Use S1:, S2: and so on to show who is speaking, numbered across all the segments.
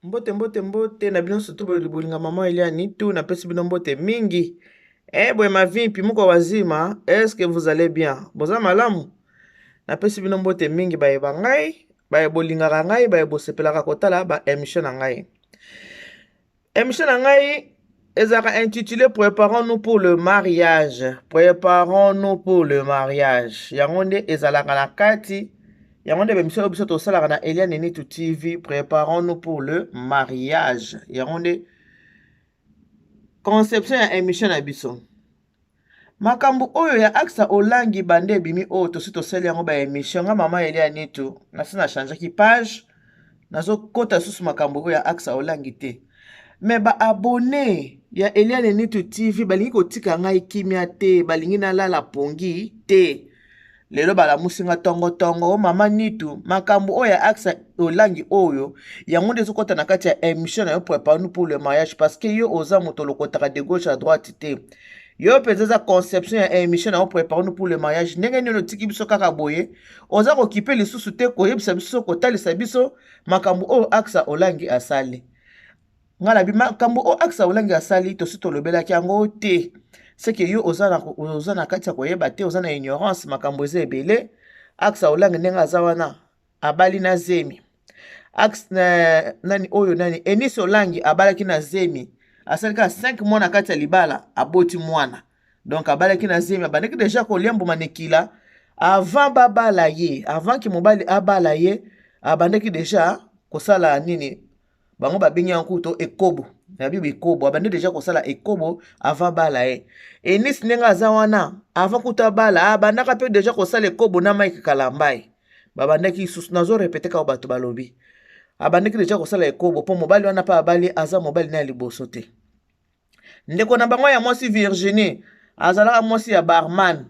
S1: Mbote na bino surtout bolinga mama Eliani tout na pesi bino mbote mingi. Boye mavimpi muko wazima, est-ce que vous allez bien? Boza malamu? Na pesi bino mbote mingi baye bangai, baye bolingaka ngai, baye bosepelaka kotala ba émission na ngai. Émission na ngai ezaka intitulé Préparons-nous pour le mariage. Préparons-nous pour le mariage. Yango nde ezalaka na kati. Yango nde bemission biso tosalaka na Eliane Nitu TV. Préparons-nous pour le mariage. Yango nde conception ya émission na biso. Makambu oyo ya aksa olangi bande bimi oyo tosi tosali yango ba émission nga mama Eliane Nitu. Nasi na change ki page. Nazo kota susu makambu oyo ya aksa olangi te. Mais ba abonné ya Eliane Nitu TV balingi kotika ngai kimia te, balingi na lala pongi te. Lelo bala musinga tongo mama Nitu makambu oyo ya aksa olangi oyo yango ndezo kota na kati ya émission na yo Préparons-nous pour le mariage parce que yo oza moto lokotaka de gauche à droite te. Yo pezeza conception ya émission na yo Préparons-nous pour le mariage ndenge nino tiki biso kaka boye oza kokipe lisusu te koyebisa biso kotalisa biso makambu oyo aksa olangi asali. Ngala bima kambo o aksa olangi asali tosi tolobelaki yango te. C'est que yo oza na kati ya koyeba te, oza na ignorance makambo eza ebele. Aksa olangi ndenga aza wana abali na zemi. Nani oyo nani Enis Olangi abalaki na zemi. Asalika 5 mois na kati ya libala aboti mwana. Donc abalaki na zemi abandaki deja kolembo manekila avant babala ye, avant ki mobali abala ye abandaki deja kosala nini bango babengi yango to ekobo na bibi ekobo abandi deja kosala ekobo avant bala e Enis nenga aza wana avant kuta bala abandaka pe deja kosala ekobo na Mike Kalambai babandaki susu nazo répéter ka bato balobi abandaki deja kosala ekobo po mobali wana pa abali aza mobali na liboso te ndeko na bango ya mwasi Virginie azalaka mwasi ya barman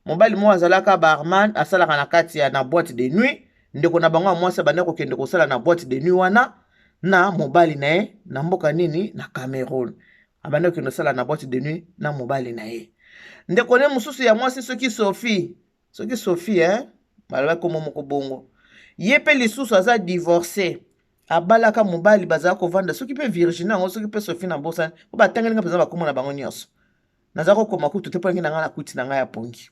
S1: mobali mo azalaka barman asalaka na kati ya na boîte de nuit ndeko na bango ya mwasi abandaki kokende kosala na boîte de nuit wana na mobali na ye na mboka nini na Cameroun abandaki kokende kosala na boîte de nuit na mobali na ye ndeko ne mususu ya mwasi soki Sophie balobaki komo moko bongo ye pe lisusu aza divorcé abalaka mobali bazala kovanda soki pe Virginie yango soki pe Sophie na bosa po batangeli nga mpenza bakomo na bango nyonso naza kokoma kutu te mpo ngai na ngai na kuti na ngai ya pongi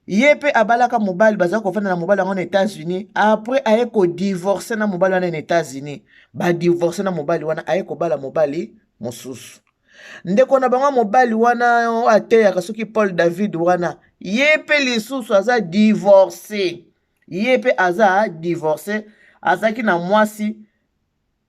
S1: ye pe abalaka mobali bazala kovanda na mobali yango na États-Unis après aye kodivorce na mobali wana na États-Unis badivorce na mobali wana aye kobala mobali mosusu ndeko na bango mobali wana ateyaka soki Paul David wana ye pe lisusu aza divorcé ye pe aza divorcé azaki na mwasi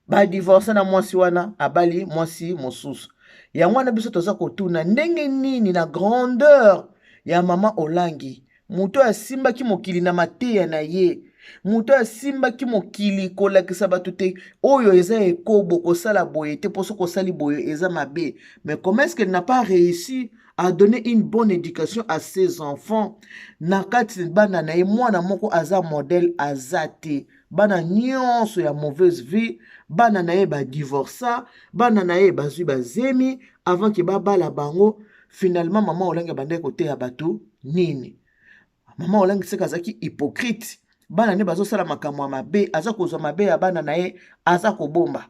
S1: badivorce na mwasi wana abali mwasi mosusu yango wana biso toza kotuna ndenge nini na grandeur ya mama Olangi muto asimbaki mokili na mateya na ye muto asimbaki mokili kolakisa bato te oyo eza ekobo kosala boye te poso kosali boye eza mabe mais comment est-ce qu'elle n'a pas réussi à donner une bonne éducation à ses enfants na kati bana na ye mwana moko aza modèle aza te bana nyonso ya mauvaise vie bana na ye badivorça bana na ye bazwi bazemi avant ke babala bango finalement mama Olangi bandeki koteya bato nini mama Olangi seka azaki hypocrite bana ne bazosala makambo ya mabe aza kozwa mabe ya bana na ye aza kobomba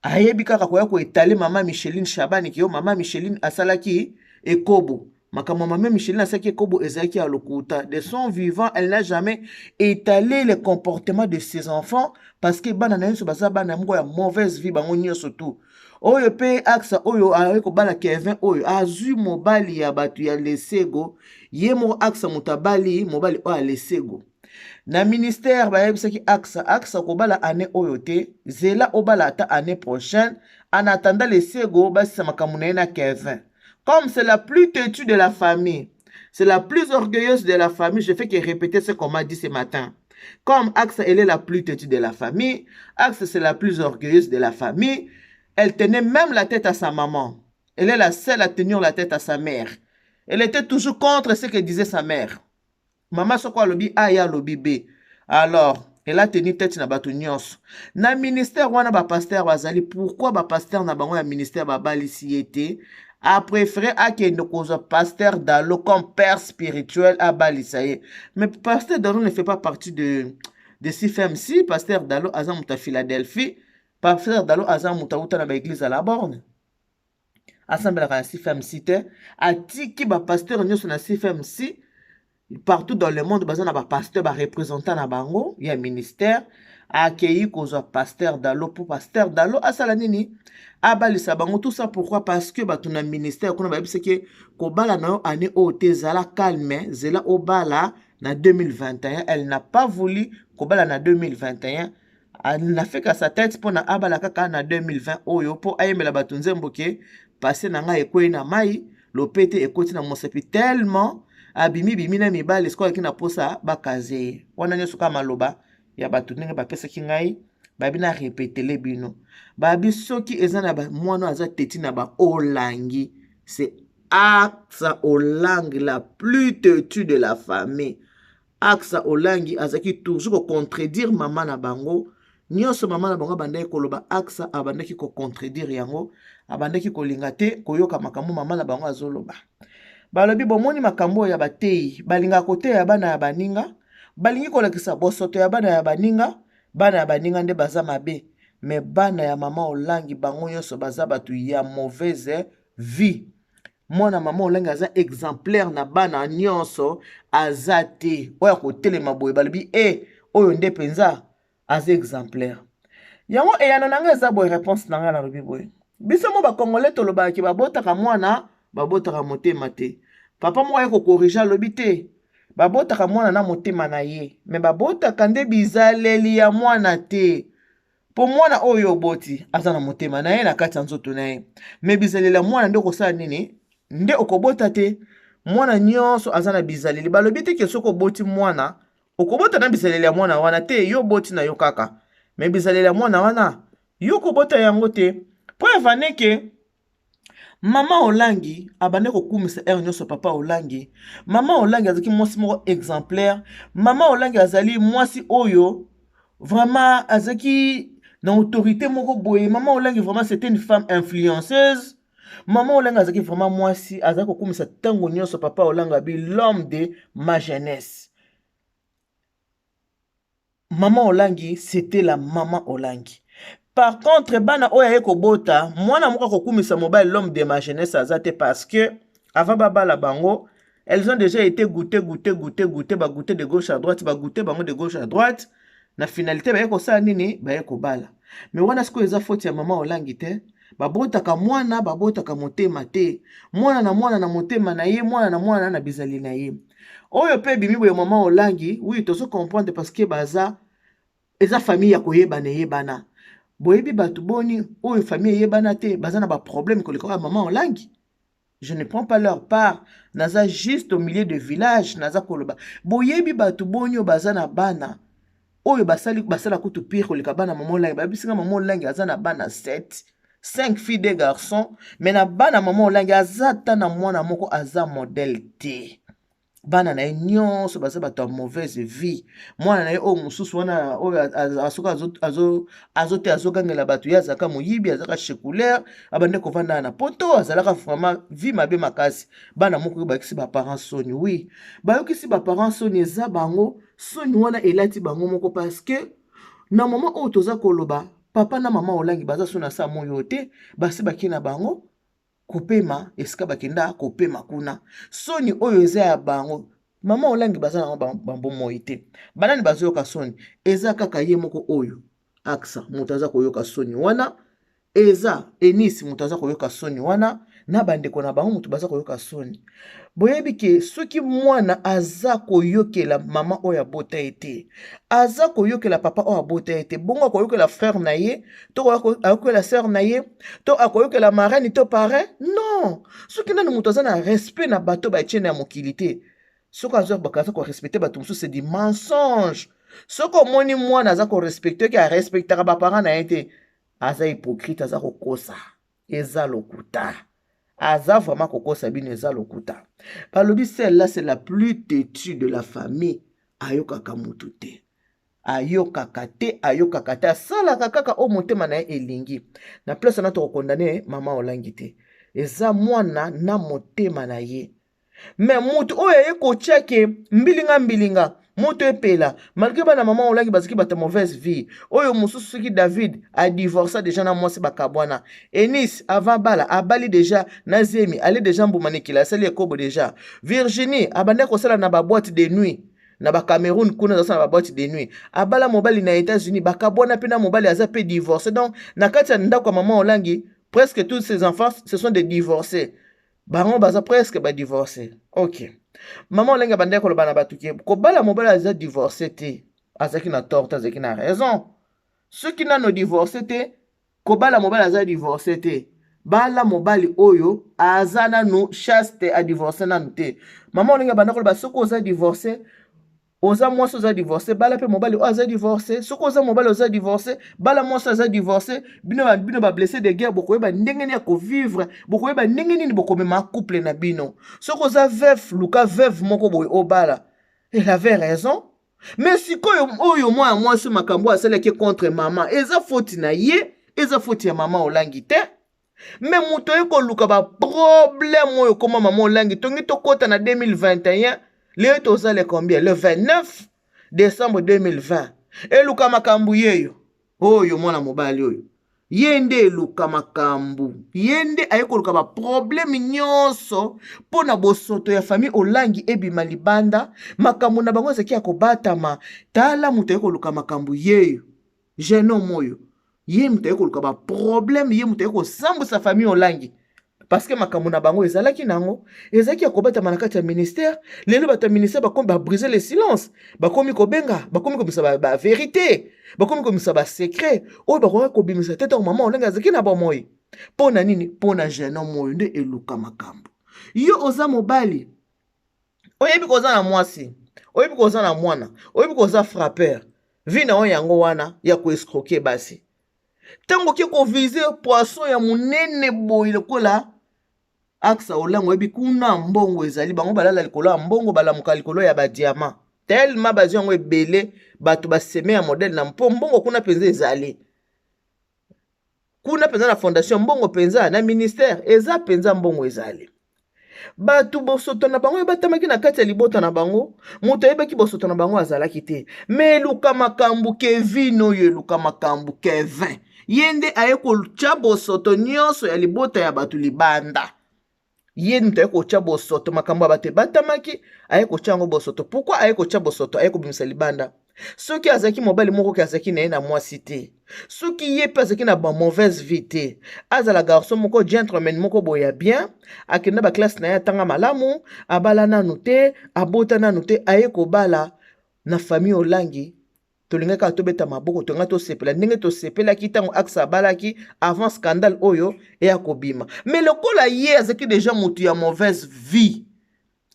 S1: ayebi kaka koya koetale mama Micheline Shabani ki yo mama Micheline asalaki ekobo makambo mama Micheline asalaki ekobo ezalaki ya lokuta de son vivant elle n'a jamais étalé le comportement de ses enfants parce que bana na yeso baza bana moko ya mauvaise vie bango nyonso tout oyo pe aksa oyo aye kobala Kevin oyo azwi mobali ya bato ya lesego ye moko aksa mutabali mobali oyo lesego na ministère bayebisaki aksa kobala année oyo te zela obala ata année prochaine en attendant lesego basisa makambo na ye na Kevin comme c'est la plus têtue de la famille c'est la plus orgueilleuse de la famille je fais que répéter ce qu'on m'a dit ce matin comme Axa elle est la plus têtue de la famille Axa c'est la plus orgueilleuse de la famille. Elle tenait même la tête à sa maman. Elle est la seule à tenir la tête à sa mère. Elle était toujours contre ce que disait sa mère. Maman soko alobi A ya alobi B. Alors, elle a tenu tête na bato nyonso. Na ministère wana ba pasteur bazali pourquoi ba pasteur na bango ya ministère ba balisi été a préféré akende kozwa pasteur Dalo comme père spirituel à balisaye. Mais pasteur Dalo ne fait pas partie de CFMC. Pasteur Dalo aza muta Philadelphie. pasteur Dalo aza mutauta na ba église à la borne assemblée na CFMC te atiki ba pasteur nyonso na CFMC partout dans le monde baza na ba pasteur ba représentant na bango ya ministère accueilli kozwa pasteur Dalo pour pasteur Dalo asala nini abalisa bango tout ça pourquoi parce que bato na ministère kuna bayebisa ke kobala na yo année oyo te ezala calme zela obala na 2021 elle n'a pas voulu kobala na 2021 elle n'a fait qu'à sa tête pour na abala kaka na 2020 oyo po ayembela bato nzembo ke passé na nga ekwei na mai lopete ekoti na mosepi tellement abimi bimi na mibale sikoyo ki na posa bakaze wana nyonso ka maloba ya bato ndenge bapesaki ngai babi na répétele bino babi soki eza na mwana aza teti na ba olangi c'est Aksa Olangi la plus têtue de la famille. Aksa Olangi azaki toujours contredire maman na bango. Nyonso maman na bango bandaki koloba Aksa abandaki ko contredire yango, abandaki kolinga te koyoka makambo maman na bango azoloba. Balobi bomoni makambo ya batei, balinga kote ya bana ya baninga, balingi kolakisa bosoto ya bana ya baninga nde baza mabe. Mais bana ya maman Olangi bango nyonso baza batu ya mauvaise vie. Mwana maman Olangi aza exemplaire na bana nyonso azate. Oya kotelema boye balobi oyo nde penza aza exemplaire. Yango eyano nanga eza boye réponse nanga na lobi boye. Biso mo ba congolais toloba ki babotaka mwana babotaka motema te. Papa mo ayeko corriger lobi te. Babotaka mwana na motema na ye. Me babotaka nde bizaleli ya mwana te. Po mwana oyo boti aza na motema na ye na kati ya nzoto na ye. Me bizaleli ya mwana nde kosala nini? Nde okobota te. Mwana nyonso aza na bizaleli. Balobi te ke soko boti mwana okobota na bizaleli ya mwana wana te, yo boti na yo kaka. Me bizaleli ya mwana wana yo kobota yango te. Po evaneke Mama Olangi abande kokumisa nyonso papa Olangi. Mama Olangi azaki mwasi moko exemplaire. Mama Olangi azali mwasi oyo vraiment azaki na autorité moko boye. Mama Olangi vraiment c'était une femme influenceuse. Mama Olangi azaki vraiment mwasi azaki kokumisa tango nyonso papa Olangi abi l'homme de ma jeunesse. Maman Olangi, c'était la maman Olangi. Par contre, bana oya yeko bota, mwana moko kokumisa mobile l'homme de ma jeunesse azate parce que avant baba la bango, elles ont déjà été goûtées de gauche à droite, bango de gauche à droite. Na finalité ba yeko sa nini, ba yeko bala. Mais wana siko eza faute ya maman Olangi te. Babotaka mwana, babotaka motema te. Mwana na motema na ye, mwana na bizali na ye. Oyo pe bimi boye maman Olangi, oui, tozo comprendre parce que baza eza famille ya koyebana yebana. Boyebi batu boni oyo famille yebana te, baza na ba problème koleka maman Olangi. Je ne prends pas leur part. Naza juste au milieu de village, naza koloba. Boyebi batu boni o baza na bana. Oyo basala kutu pire koleka bana maman Olangi. Babisinga maman Olangi aza na bana 7. 5 filles de garçons. Mais na bana maman Olangi azata na mwana moko aza modèle te. Bana na nyonso baza bato ya mauvaise vie. Mwana na ye o mususu wana oyo asoka azote azogangela bato ya zaka moyibi azaka chekulaire abande kovanda na poto azalaka vraiment vie mabe makasi. Bana moko bakisi ba parents soni. Oui, bayokisi ba parents soni eza bango soni wana elati bango moko parce que na moment oyo toza koloba papa na mama Olangi baza sona sa moyo te basi bakina bango kopema esika bakenda kopema kuna soni oyo eza ya bango mama Olangi baza na bambo moite banani bazoyoka soni eza kaka ye moko oyo Aksa mutu aza koyoka soni wana eza Enisi mutu aza koyoka soni wana na bandeko na bango mutu baza koyoka soni. Boyebi ke soki mwana aza koyokela mama oyo abota ete aza koyokela papa oyo abota ete bongo akoyokela frère na ye to akoyokela sœur na ye to akoyokela marraine to parrain non. Soki nani mutu aza na respect na bato ba etienne ya mokili te soki aza bakaza ko respecter bato mosusu c'est du mensonge. Soki omoni mwana aza ko respecter ke arespectaka ba parents na ye te aza hypocrite aza kokosa eza lokuta. Aza vraiment kokosa bino eza lokuta. Balobi celle-là c'est la plus têtue de la famille. Ayokaka mutu te. Ayokaka te. Asalaka kaka o motema na ye elingi. Na place na to condamner maman Olangi te. Eza mwana na motema na ye. Mais mutu oyo ye kotiake mbilinga moto epela malgré bana maman olangi bazaki bata mauvaise vie oyo mosusu soki David a divorcé déjà na mwasi bakabwana Enis avant bala abali déjà na Zemi allait déjà mbumanikila sali ekobo déjà Virginie abanda kosala na ba boîte de nuit na ba Cameroun kuna za na ba boîte de nuit abala mobali na États-Unis bakabwana pe na mobali aza pe divorcé donc na kati ya ndako maman olangi presque tous ses enfants ce sont des divorcés bango baza presque ba divorcé. OK. Maman olenga bande ko lobana batuki ko bala mobala aza divorcé te azaki na tort azaki na raison ceux qui n'ont divorcé te ko bala mobala aza divorcé te bala mobali oyo azana no chaste a divorcé nanu te maman olenga bande ko loba soko oza divorcé oza mwasi oza divorcé bala pe mobali oza divorcé soko oza mobali oza divorcé bala mwasi oza divorcé bino ba blessé de guerre bokoyeba ndenge nini ya kovivre bokoyeba ndenge nini bokomema couple na bino soko oza veuf luka veuve moko boye obala elle avait raison mais sikoyo oyo mwana mwasi makambo asalaki contre mama eza faute na ye eza faute ya mama olangi te mais moto ekoluka ba problème oyo koma mama olangi tongi tokota na 2021 le tozale combien le 29 décembre 2020 eluka makambu yeyo oyo mwana mobali oyo yende eluka makambu yende ayekoluka ba problème nyonso pona bosoto ya famille olangi ebima libanda makambu na bango ezaki ya kobatama tala moto ayekoluka makambu yeyo jeune homme oyo ye moto ayekoluka ba problème ye moto ayekosambusa famille olangi parce que makambo na bango ezalaki nango ezalaki ya kobatama na kati ya ministère lelo bato ya ministère bakomi babriser le silence bakomi kobenga bakomi komisa ba vérité bakomi komisa ba secret oyo bakoki kobimisa te ntango mama olenga azalaki na bomoi mpo na nini mpo na jeune homme oyo nde eluka makambo yo oza mobali oyebi koza na mwasi oyebi koza na mwana oyebi koza frappeur vi na oyo yango wana ya koescroquer basi ntango oke kovize poisson ya monene boye lokola aksa olango ebi kuna mbongo ezali bango balala likolo ya mbongo balamuka likolo ya badiama tellement bazwi yango ebele bato baseme ya modele na mpo mbongo kuna mpenza ezali kuna mpenza na fondation mbongo mpenza na ministère eza mpenza mbongo ezali bato bosoto na bango ebatamaki na kati ya libota na bango moto ayebaki bosoto na bango azalaki te me eluka makambu Kevin oyo eluka makambu Kevin ye nde ayekotya bosoto nyonso ya libota ya bato libanda ye moto ayekotya bosoto makambo ya bato ebatamaki ayekotya yango bosoto pourkui ayekotya bosoto ayekobimisa libanda soki azalaki mobali moko ke azalaki na ye na mwasi te soki ye mpe azalaki na ba mauvaise vie te azala garçon moko gentleman moko boye ya bien akenda baklasse na ye atanga malamu abala nanu te abota nanu te ayekobala na famille olangi tolingaka tobeta maboko tonga tosepela ndenge tosepelaki ntango aksa abalaki avant scandale oyo eya kobima mais lokola ye azalaki déjà motu ya mauvaise vie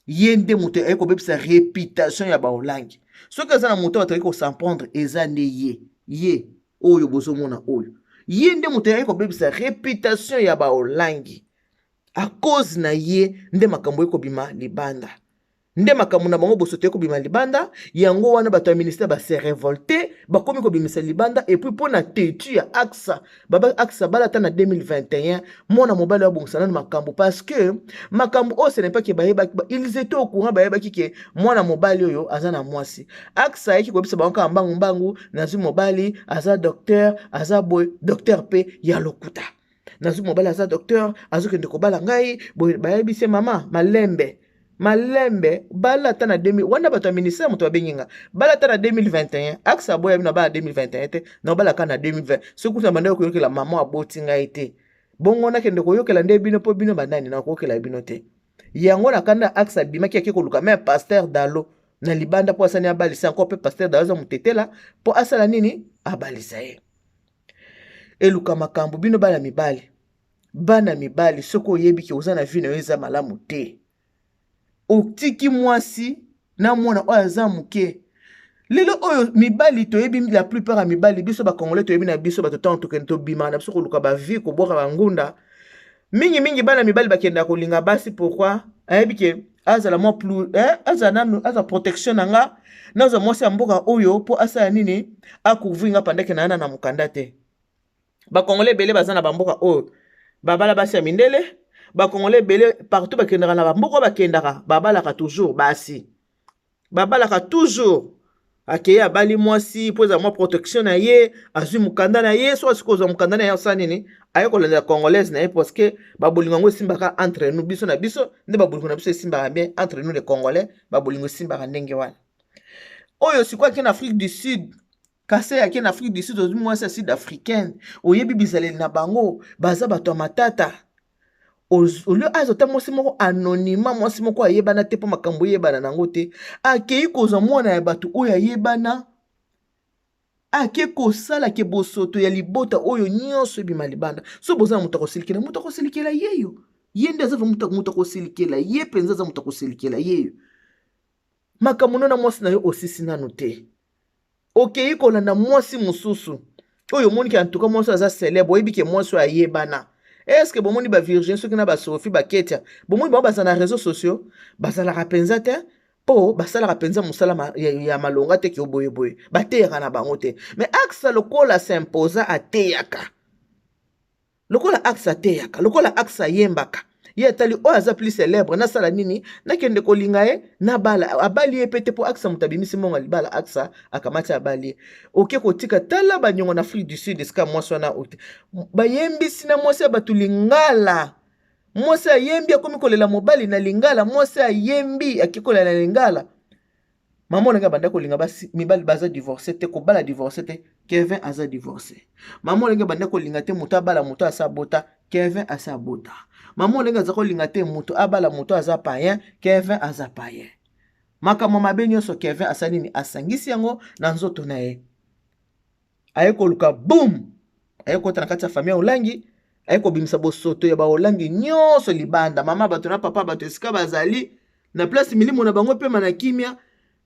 S1: ye nde moto ayekobebisa réputation ya baolangi soki aza na moto bataki kosamprendre eza nde ye oyo bozomona oyo ye nde moto ayekobebisa réputation ya baolangi a cause na ye nde makambo ekobima libanda nde makambo na bango bosoto ekobima libanda yango wana bato ya ministère base révolté bakomi kobimisa libanda et puis mpona tetu ya aksa baba aksa balata na 2021 mwana mobali abongisa nanu makambo parce que makambo oyo ce n'est pas que bayebaki ils étaient au courant bayebaki ke mwana mobali oyo aza na mwasi aksa ayeki kobisa bango kaka mbangu nazwi mobali aza docteur aza boye docteur pe ya lokuta nazwi mobali aza docteur azokende kobala ngai boye bayebisi mama malembe balata na 2000 wana bato ya ministère moto babenginga balata na 2021 aksa boya bino bala 2021 te na balaka na 2020 soki kuna banda koyokela mama aboti ngai te bongo nakende koyokela nde bino mpo bino bandani na koyokela bino te yango nakanda aksa bimaki yake koluka me pasteur dalo na libanda po asani abalisa encore pe pasteur dalo za mutetela po asala nini abalisa ye eluka makambo bino bana mibali soko oyebi ke oza na vie na yo eza malamu te otiki mwasi na mwana oyo aza muke lelo oyo mibali toyebi la plupart ya mibali biso bakongolais toyebi na biso bato ntango tokende tobima na biso koluka bavie koboka bangunda mingi bana mibali bakenda kolinga basi pourquoi ayebi ke azala mwa plus aza protection na nga nazwa mwasi ya mboka oyo po asala nini akuvinga pandeke na yana na mukanda te bakongolais ebele baza na bamboka oyo babala basi ya mindele bakongolais ebele partout bakendaka na bamboka bakendaka babalaka toujours basi babalaka toujours akeye abali mwasi po eza mwa protection na ye azwi mukanda na ye so asikozwa mukanda na ye asala nini aye kolandela congolaise na ye parce que babolingo yango esimbaka entre nous biso na biso nde babolingo na biso esimbaka bien entre nous les congolais babolingo esimbaka ndenge wana oyo sikoyo ake na Afrique du Sud kasi ake na Afrique du Sud ozwi mwasi ya sud africaine oyebi bizaleli na bango baza bato ya matata olio azota mwasi moko anonyma mwasi moko ayebana te po makambo yebana nango te akei kozwa mwana ya bato oyo ayebana ake kosala ke bosoto ya libota oyo nyonso ebima libanda so boza na moto akosilikela yeyo ye nde aza moto akosilikela ye mpenza aza moto akosilikela yeyo makambo na mwasi na yo osisi nanu te okei kolanda mwasi mosusu oyo moniki antuka mwasi aza célèbre oyebi ke mwasi oyo ayebana. Est-ce que bomoni ba virgin soki na ba Sophie ba Ketia bomoni ba baza na réseaux sociaux bazalaka penza te po basalaka penza musala ya malonga te ki oboyeboye bateyaka na bango te mais axe lokola s'imposa ateyaka lokola axe ateyaka lokola axe yembaka ye atali oyo aza plus célèbre nasala nini nakende kolinga ye nabala abali ye pete po axe mutabimisi monga libala axe akamati abali oke kotika tala banyongo na Afrique du Sud esika mwasi wana ote bayembisi na mwasi batu lingala mwasi ayembi akomi kolela mobali na lingala mwasi ayembi akikolela na lingala maman nga banda kolinga basi mibali baza divorcé te ko bala divorcé te Kevin aza divorcé maman nga banda kolinga te muta bala muta asabota Kevin asabota maman nga za kolinga te muto abala muto aza païen Kevin aza païen makambo mabe nyonso Kevin asali ni asangisi yango na nzoto na ye ayeko luka boom ayeko tana kati ya famille olangi ayeko bimisa bosoto ya ba olangi nyonso libanda mama bato na papa bato esika bazali na place milimo na bango pe mana kimia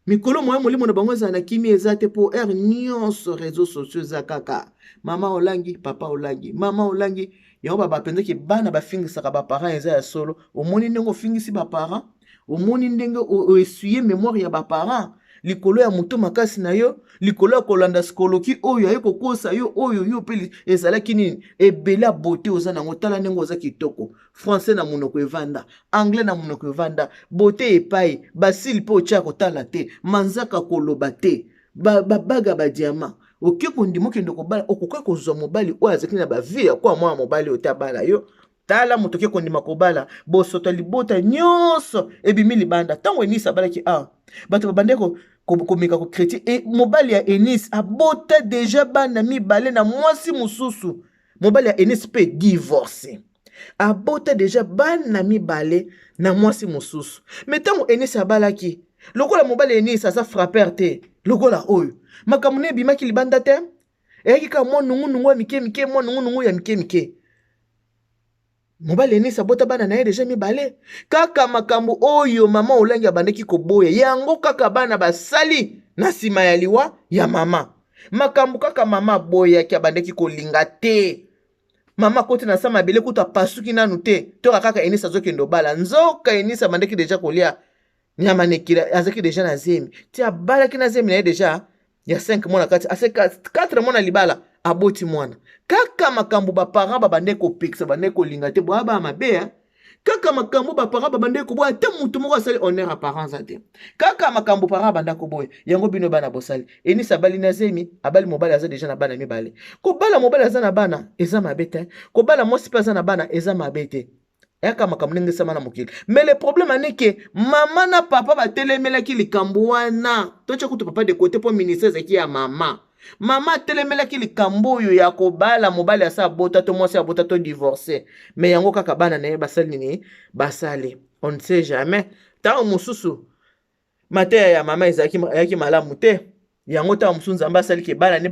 S1: mikolo moya molimo na bango za na kimia ezate po nyonso réseaux sociaux za kaka mama olangi papa olangi mama olangi yango baba penza ki bana bafingisaka ba parents eza ya solo omoni ndenge ofingisi ba parents omoni ndenge oessuyer mémoire ya ba parents likolo ya muto makasi na yo likolo ya kolanda skoloki oyo aye kokosa yo oyo yo pe ezalaki nini ebela beauté oza nango tala ndenge oza kitoko français na monoko evanda anglais na monoko evanda beauté epai basili pe otya kotala te manzaka koloba te babaga ba diamant oke kondimo kende kobala okoka kozwa mobali oyo azaki na bavie ya kwa mwa mobali otabala yo tala moto ke kondima kobala bosoto libota nyonso ebimi libanda tango enisa balaki bato babandeko komeka ko chrétien et mobali ya Enis abota déjà bana mibale na mwasi mususu mobali ya Enis pe divorcé abota déjà bana mibale na mwasi mususu mais tango Enis abalaki lokola mobali ya Enis aza frapper te lokola oyo makambo ne bimaki libanda te eyaki ka mwa nungu ya mike mwa nungu ya mike mobali Enis abota bana na ye deja mibale kaka makambo oyo mama olangi abandaki koboya yango kaka bana basali na sima ya liwa ya mama makambo kaka mama boya ki abandaki kolinga te mama kote na sama bele kuta pasuki nanu te toka kaka Enis azokendo bala nzoka Enis abandaki deja kolia nyama nekila azaki deja na zemi ti abalaki na zemi na ye deja ya 5 mwana kati ase 4 mwana libala aboti mwana kaka makambo ba parents babande ko pekisa bande ko linga te boaba mabea kaka makambo ba parents babande ko boya te mutu moko asali honneur a parents ate kaka makambo parents banda ko boya yango bino bana bosali Enis abali na zemi abali mobali aza deja na bana mibale ko bala mobali aza na bana eza mabete ko bala mosi pa aza na bana eza mabete yaka makambo ndenge sama na mokili mais le problème est que maman na papa batelemelaki likambo wana tocha kutu papa de côté pour ministère zaki ya mama mama telemelaki likambo oyo ya kobala mobali asa bota to mwasi abota to divorcer mais yango kaka bana na ye basali nini basali on ne sait jamais ta mususu mateya ya mama ezaki yaki malamu te yango ta mususu nzamba asali ke bana ne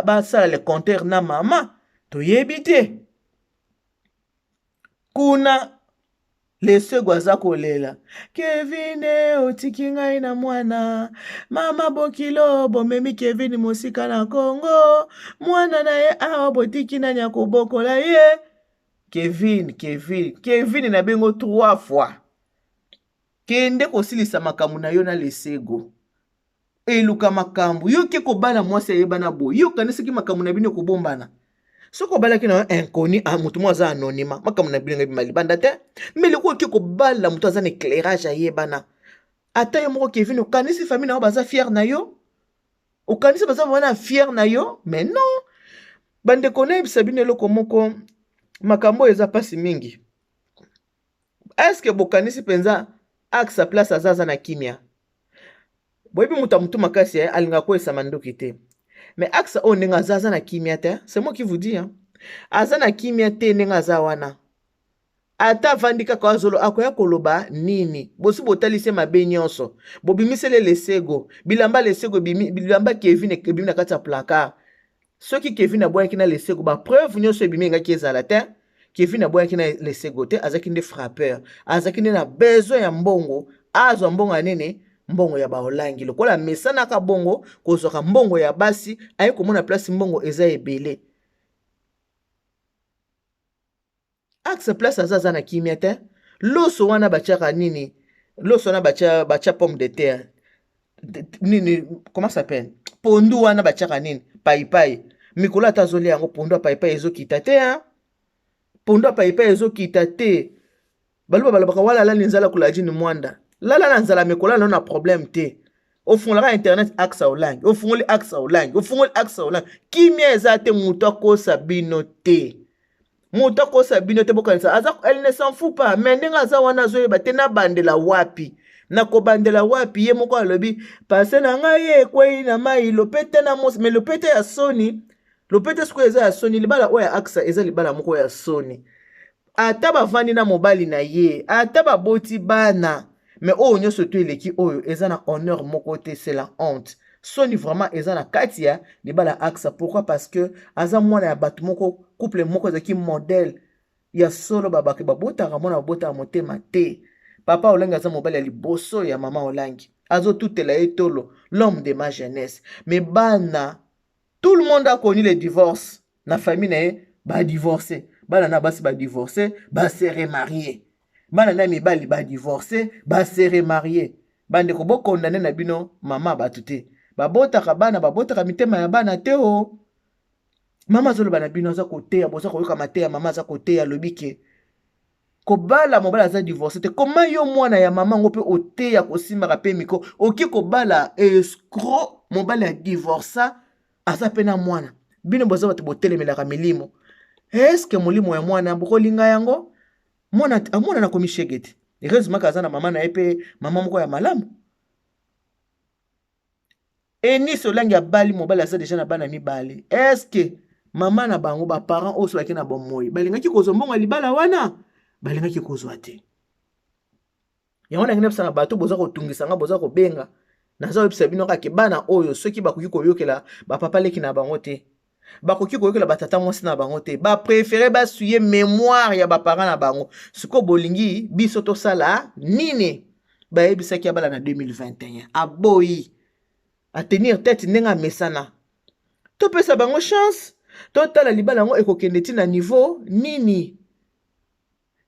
S1: basala le compteur na mama to yebi te kuna lesego aza kolela Kevin otiki ngai na mwana mama bokilo bomemi Kevin mosika na Congo mwana na ye awa botiki nani ya kobokola ye Kevin na bengo 3 fois kende kosilisa makambo na yo na lesego eluka makambo yo ke kobala mwasi ayebana bo yo kanisiki makambo na bino kobombana soko balaki na inconnu mutu mo aza anonyma makambo na bino ngai malibanda te mais leko ke kobala mutu aza na éclairage ayebana ata yo moko Kevin okanisi famille na yo baza fier na yo, okanisi baza wana fier na yo, mais non. Bandeko na yebisa bino eloko moko, makambo eza pasi mingi. Est-ce que bokanisi penza aksa place azaza na kimia? Boyebi muta mutu makasi alinga ko esa mandoki te. Mais aksa o ndenge azaza na kimia te, c'est moi qui vous dis hein. Aza na kimia te ndenge aza wana. Ata vandika kwa zolo akoya koloba nini. Bosi botalise mabe nyonso. Bobimisele lesego. Bilamba lesego bilamba Kevin bimi na kati ya placard. Soki Kevin aboyaki na lesego ba preuve nyonso ebimi ngaki ezala te. Kevin aboyaki na lesego te, azaki nde frappeur. Azaki nde na besoin ya mbongo. Azwa mbongo nene, mbongo ya baolangi. Lokola mesana ka bongo, kozwaka mbongo ya basi, ayi komona place mbongo eza ebele. Axe place azaza na kimia te. Loso wana bachaka nini? Loso wana bacha pomme de terre. Nini, comment ça s'appelle? Pondu wana bachaka nini? Pai. Mikolo atazoli yango pondu pai ezo kita te hein? Pondu pai ezo kita te. Baluba balabaka wala la nzala kulaji ni mwanda. La nzala mikolo na problème te. Ofungolaka internet axe olangi. Ofungoli axe olangi. Kimia ezate mutu akosa bino te. Mutu akosa bino te bokanisa. Elle ne s'en fout pas. Mais ndenga aza wana zoyeba te na bandela wapi. Na ko bandela wapi ye moko alobi pase na ngai ekwei na mai lopete na mos mais lopete ya soni. Lopete siko eza ya soni libala oya aksa eza libala moko ya soni. Ata bavandi na mobali na ye, ata baboti bana. Mais oyo nyonso to eleki oyo eza na honneur moko te, c'est la honte. Soni vraiment eza na katia libala aksa. Pourquoi? Parce que aza mwana ya batu moko couple moko ezaki modèle ya solo babaki babotaka mwana babota motema te. Papa Olangi aza mobali ya liboso ya mama Olangi. Azo tutela etolo, l'homme de ma jeunesse. Mais bana, tout le monde a connu le divorce. Na famille na ba divorcé. Bana na basi ba divorcé, ba se remarié. Bana na mibali ba divorcé, ba se remarié. Bande ko bo condamné na bino mama batute. Babotaka bana, babotaka mitema ya bana te o. Mama zolo bana bino za kote ya bosa koyoka mate ya mama za kote ya lobike. Kobala mobala aza divorcé te. Comment yo mwana ya mama ngo pe ote ya kosimaka pe miko. Oki kobala escroc mobala ya divorça aza pena mwana. Bino boza batu botelemelaka milimo. Est-ce que molimo ya mwana bokolinga yango? Mwana na komishegete. Heureusement kaza na mama na epe mama moko ya malamu. Eni Solangi ya bali mobala aza déjà na bana mibali. Est-ce que mama na bango ba parents oso baki na bomoyi balingaki kozwa mbongo libala wana? Balingaki kozwa te. Yango na ngina na bato boza kotungisa nga boza kobenga. Naza webisa bino kake bana oyo soki bakoki koyokela ba papa leki na bango te. Bakoki koyokela batata mwasi na bango te. Ba préférer ba suyer mémoire ya ba parents na bango. Siko bolingi biso to sala nini? Ba yebisa ki abala na 2021. Aboyi a tenir tête ndenga mesana. To pesa bango chance. To tala libala ngo ekokende ti na niveau nini?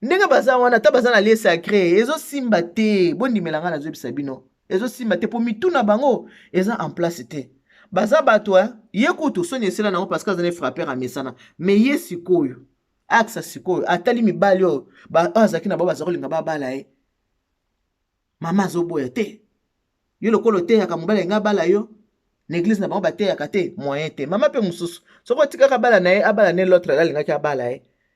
S1: Ndenga baza wana ta baza na lieu sacré ezo simba te bondimela nga na zebisa bino ezo simba te po mituna bango eza en place te baza bato ye kutu soni esela nango parce que azane frapper a mesana mais ye sikoyo aksa sikoyo atali mibali oyo azaki na baba zakolinga babala mama azoboya te yo lokolo te yaka mobali nga bala yo l'église na bango bateyaka te moyen te mama pe mususu soko tikaka bala na ye abala ne l'autre la lingaki abala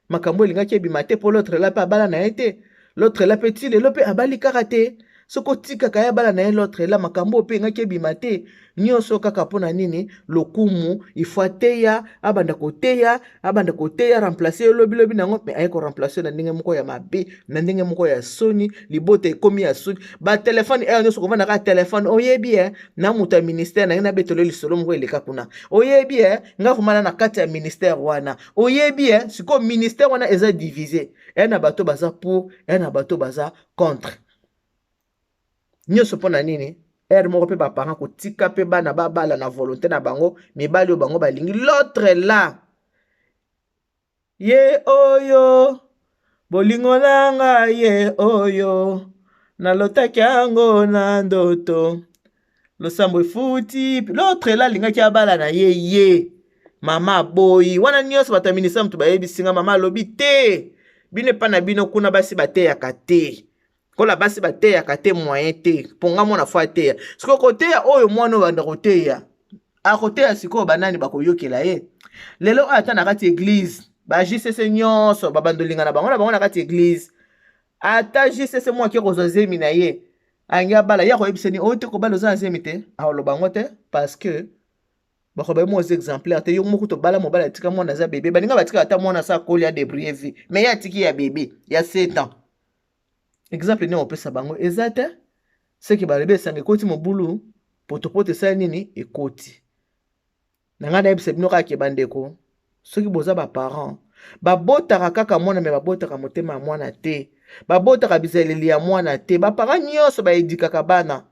S1: makambo elingaki ebima te po l'autre la pe abala na ye te l'autre la pe ti lelo pe abali kaka te soko tikaka ya bala na ye l'autre la makambo pe ngaki ebima te nyonso kaka mpona nini lokumu ifo ateya abanda koteya remplacer lobi nango me aye koremplacer na ndenge moko ya mabe na ndenge moko ya soni libota ekomi ya soni batelefone nyonso kovandaka telefone oyebi na moto ya ministère na ye na betolo lisolo moko eleka kuna oyebi nga komana na kati ya ministère wana oyebi sikoyo ministère wana eza divisé na bato baza pour na bato baza contre nyonso mpona nini moko pe baparent kotika pe bana babala na volonté na bango mibali oyo bango balingi l'autre là ye oyo bolingo nanga ye oyo nalotaki yango na ndoto losambo efuti l'autre là alingaki abala na ye mama boyi wana nyonso bato ya ministère mutu bayebisinga mama alobi te bino epa na bino kuna basi bateyaka te kola basi bateyaka te moyen te mponga mwana fo ateya sikoyo koteya oyo mwana oyo banda koteya akoteya sikoyo banani bakoyokela ye lelo oyo ata na kati eglize bajcc nyonso babandolinga na bango na kati eglize ata jcc moko ake kozwa zemi na ye angi abala ye akoyebisani oyo te kobala oza na zemi te aoloba yango te parce que bakoba mo exemplaire te yo moko tobala mobala atika mwana aza bebe baninga batika ata mwana asa akoli ya débrouiller vie mais ye atiki ya bebe ya 7 ans exemple nini opesa bango eza te seki balobi esanga ekoti mobulu potopoto esali nini ekoti na ngai nayebisa bino kaka bandeko soki boza baparent babotaka kaka mwana me babotaka motema ya mwana te babotaka bizaleli ya mwana te baparent nyonso baedikaka bana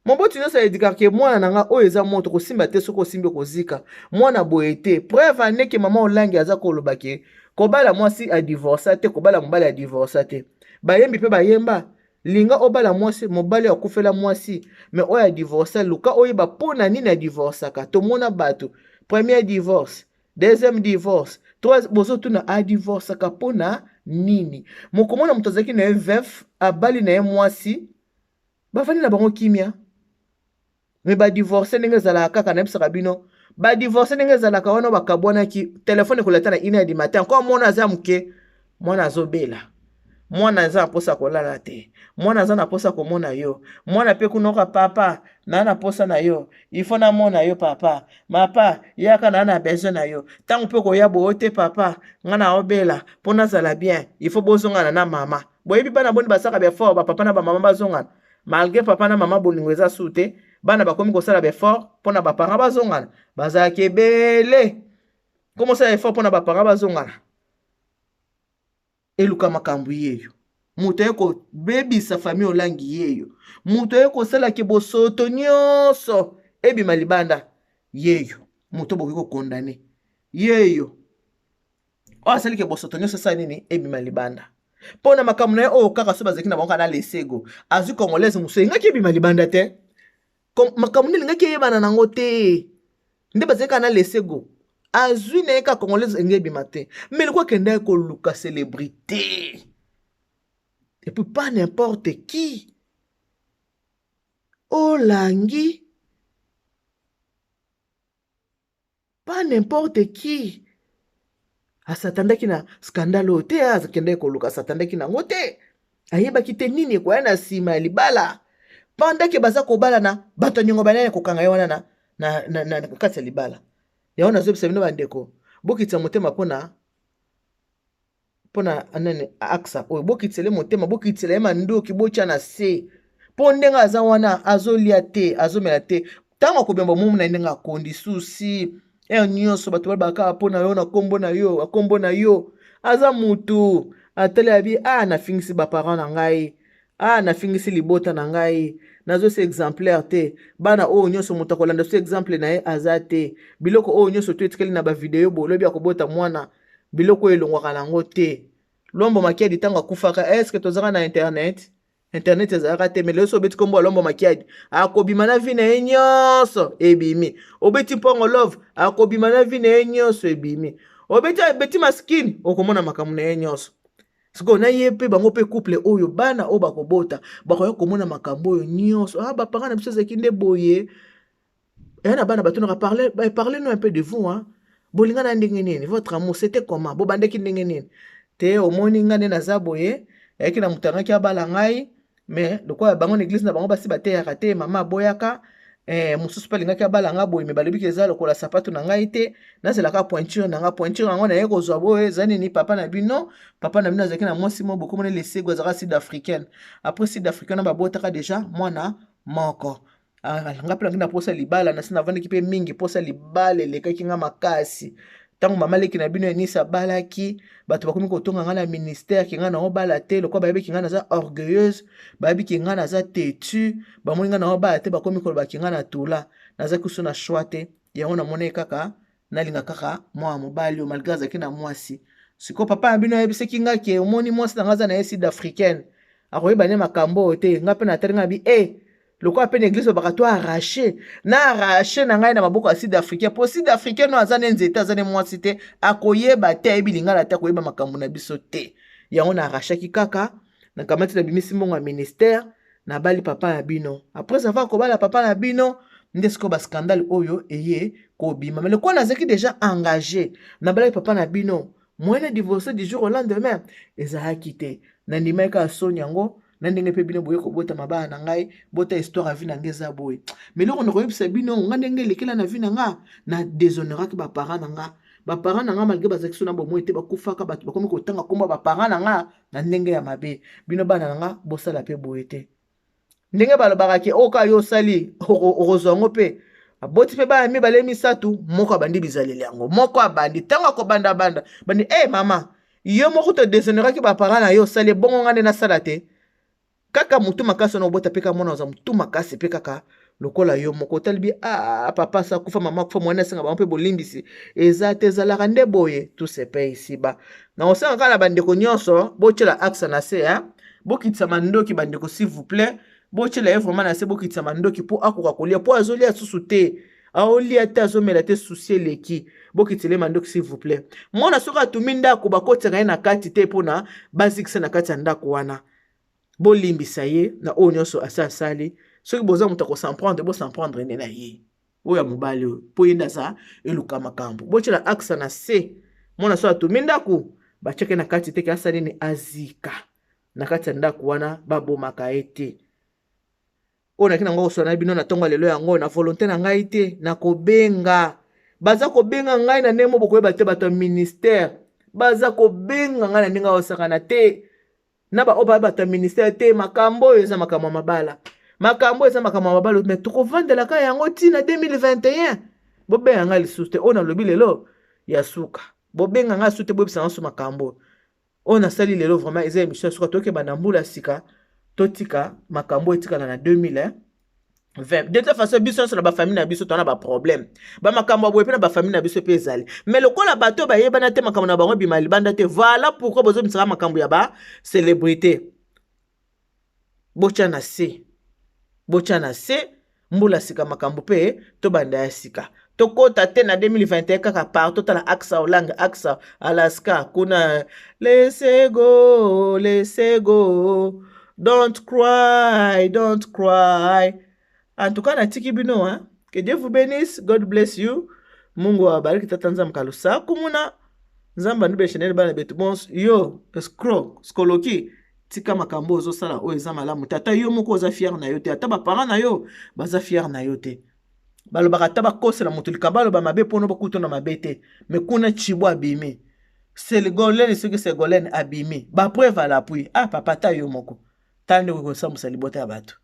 S1: moboti nyonso aedikaka mwana na nga oyo eza moto kosimba te soki osimbi kozika mwana boye te preuve aneke mama olangi aza koloba ke kobala mwasi adivorsa te kobala mobali adivorsa te bayembi mpe bayemba linga obala mwasi mobali akufela mwasi me oyo adivorsa luka oyeba mpona nini adivorsaka tomona bato premier divorce deuxième divorce bozotuna adivorsaka mpona nini mokomona moto azalaki na ye veuf abali na ye mwasi bafandi na bango kimia me badivorce ndenge ezalaka kaka nayebisaka bino badivorce ndenge ezalaka wana bakabwanaki telefone ekolata na 1h du matin nko mwana aza moke mwana azobela mwana aza na posa kolala te mwana aza na posa komona yo mwana mpe kunoka papa naa na posa na yo ifo namona yo papa mapa yaka naa na besoin na yo ntango mpe koya boyo te papa nga na obela mpo nazala bien ifo bozongana na mama boyebi bana boni basaka befort bapapa na bamama bazongana malgré papa na mama bolingo eza su te bana bakomi kosala befort mpo na baparent bazongana bazalaki ebele komosala effort mpo na baparent bazongana eluka makambo yeyo moto aye kobebisa famille olangi yeyo moto aye kosalaki bosoto nyonso ebima libanda yeyo moto bokoki kokondane yeyo oyo asalaki bosoto nyonso esala nini ebima libanda mpo na makambo na ye oyo kaka so bazalaki na bango na lesego azwi congolaise mosu engaki ebima libanda te makambo nde elingaki eyebana nango te nde bazalaki na lesego azwi na ye kaka congolaise enge ebima te mais loko akenda koluka célébrité et puis pas n'importe qui olangi pas n'importe qui asatandaki na scandale oyo te akendaki koluka asatandaki nango te ayebaki te nini ekoya na nsima ya libala pandaki baza kobala na bato nyongo banani kokanga ye wana na kati ya libala yango nazobisa bino bandeko bokitisa motema mpona anani aksa oyo bokitisa ye motema bokitisa ye mandoki botya na se mpo ndenge aza wana azolia te azomela te ntango akobemba momu na ye ndenge akondi susi nyonso bato balobaka mpona yo na kombo na yo akombo na yo aza mutu atali abi nafingisi baparent na ngai nafingisi libota na ngai nazosi exemplaire te bana oyo nyonso moto akolanda so exemple na ye aza te biloko oyo nyonso to etikali na bavideo bolobi akobota mwana biloko oyo elongwaka nango te Lombo Makiadi ntango akufaka eske tozaka na internet ezalaka te mais lelo so obeti kombo Lombo Makiadi akobima na vi na ye nyonso ebimi obeti mpongo love akobima na vi na ye nyonso ebimi obeti maskini okomona makambo na ye nyonso siko na ye pe bango pe couple oyo bana oyo bakobota bakoya komona makambo oyo nyonso baparent na biso ezalaki nde boye na bana batonaka parlez-nous un peu de vous bolinga na ndenge nini votre amour c'était comment bobandeki ndenge nini te omoni nga nde naza boye yaki na moto angaki abala ngai mais lokola bango na église na bango basi bateyaka te mama aboyaka mosusu mpe alingaki abala nga boye me balobiki eza lokola sapato na ngai te nazelaka pointure na nga pointure yango naye kozwa boye eza nini papa na bino azalaki na mwasi mo bokomona lesego azalaka sud africaine après sud africaine na babotaka deja mwana moko nga mpe nangi na posa libala nasi navandaki mpe mingi posa libala elekaki nga makasi ntango mama leki na bino enisi abalaki bato bakomi kotonga nga na ministère ki nga na obala te lokola bayebiki nga naza orgueilleuse bayebiki nga naza têtu bamoni nga na obala te bakomi kolobaki nga na tula nazaki so na choix te yango namoni kaka nalinga kaka mwa mobali oyo malgré azalaki na mwasi sikoyo papa na bino ayebisaki nga ke omoni mwasi na nga aza na ye sud africaine akoyeba ne makambo oyo te nga mpe natali nga bi lokola mpe na église baka to arraché na ngai na maboko ya sud africain po sud africain no aza ne nzete aza ne mwasi te akoyeba te ayebi lingala te akoyeba makambo na biso te yango na arrachaki kaka na kamati na bimisi mbongo ya ministère na bali papa na bino. Après avoir kobala papa na bino nde siko ba scandale oyo eye ko bima. Mais le quoi nazaki déjà engagé na bali papa na bino moyen divorcé du jour au lendemain ezalaki te. Na ndima ka soni yango na ndenge pe bino boye ko bota mabana na ngai bota histoire a vie na ngeza boye. Mais loko ndoko yebisa bino nga ndenge lekela na vie na nga na déshonorer ki ba parents na nga. Ba parents na nga malgré bazaki na bomo ete bakufaka bato bakomi kotanga komba ba parents na nga na ndenge ya mabe. Bino bana na nga bosala pe boye te. Ndenge balobaka ke oka yo sali orozongo pe aboti pe ba mi bale misatu moko abandi bizaleli yango moko abandi tanga ko banda bandi mama yo moko to déshonorer ki ba parents na yo sali bongo ngane na sala te kaka mutu makasi na obota pe ka mona za mutu makasi pe kaka lokola yo moko talibi papa sa kufa mama kufa mwana singa ba mpe bolimbisi eza te zalaka nde boye tout se paye ici ba na osanga kala bandeko nyonso bochela axe na se bokitisa mandoki bandeko s'il vous plaît bochela vraiment na se bokitisa mandoki po akoka kolia po azolia susu te aolia te azomela te souci eleki bokitile mandoki s'il vous plaît mwana soka atumi ndako bakotaka ye na kati te mpona bazikisa na kati ya ndako wana bolimbisa ye na oyo nyonso asali soki boza moto akosamprendre bosamprendre nde na ye oyo ya mobali oyo mpo ye nde aza eluka makambo botyela aksa na se mwana so atumi ndako batiake na kati te ke asali nini azika na kati ya ndako wana babomaka ye te oyo naki nango kosola na bino na ntongo lelo yango na volonté na ngai te na kobenga baza kobenga ngai na ndenge mo bokoyeba te bato ya ministère baza kobenga ngai na ndenge aosakana te na ba oba bato ya ministère te makambo oyo eza makambo ya mabala makambo eza makambo ya mabala mais tokovandela yango ntina 2021 bobenga ngai lisusu te oyo nalobi lelo ya suka bobenga ngai lisusu te boyebisa ngai makambo oyo nasali lelo vraiment eza émission suka tokeba na mbula sika totika makambo etikala na 2020 de toute façon biso nyonso na bafamille na biso tona baproblème bamakambo aboye mpe na bafamille na biso mpe ezali mais lokola bato bayebana te makambo na bango ebima libanda te voilà pourquoi bozomisaka makambo ya bacélébrité botya na se mbula sika makambo mpe tobanda ya sika tokota te na 2021 kaka par totala aksa olanga aksa alaska kuna laissez go don't cry en tout cas natiki bino que Dieu vous bénisse, God bless you, Mungu awabariki tata nzambe kalusa kumuna nzamba nube chanel bana betu bons yo skoloki tika makambo ozo sala o eza malamu tata yo moko oza fier na yo te ata ba parents na yo baza fier na yo te balobaka ta bakosela moto likabalo ba mabe pono bakuto na mabe te me kuna chibo abimi Ségolène soki Ségolène abimi ba preuve à l'appui papa ta yo moko tande ko sa musali bota ya bato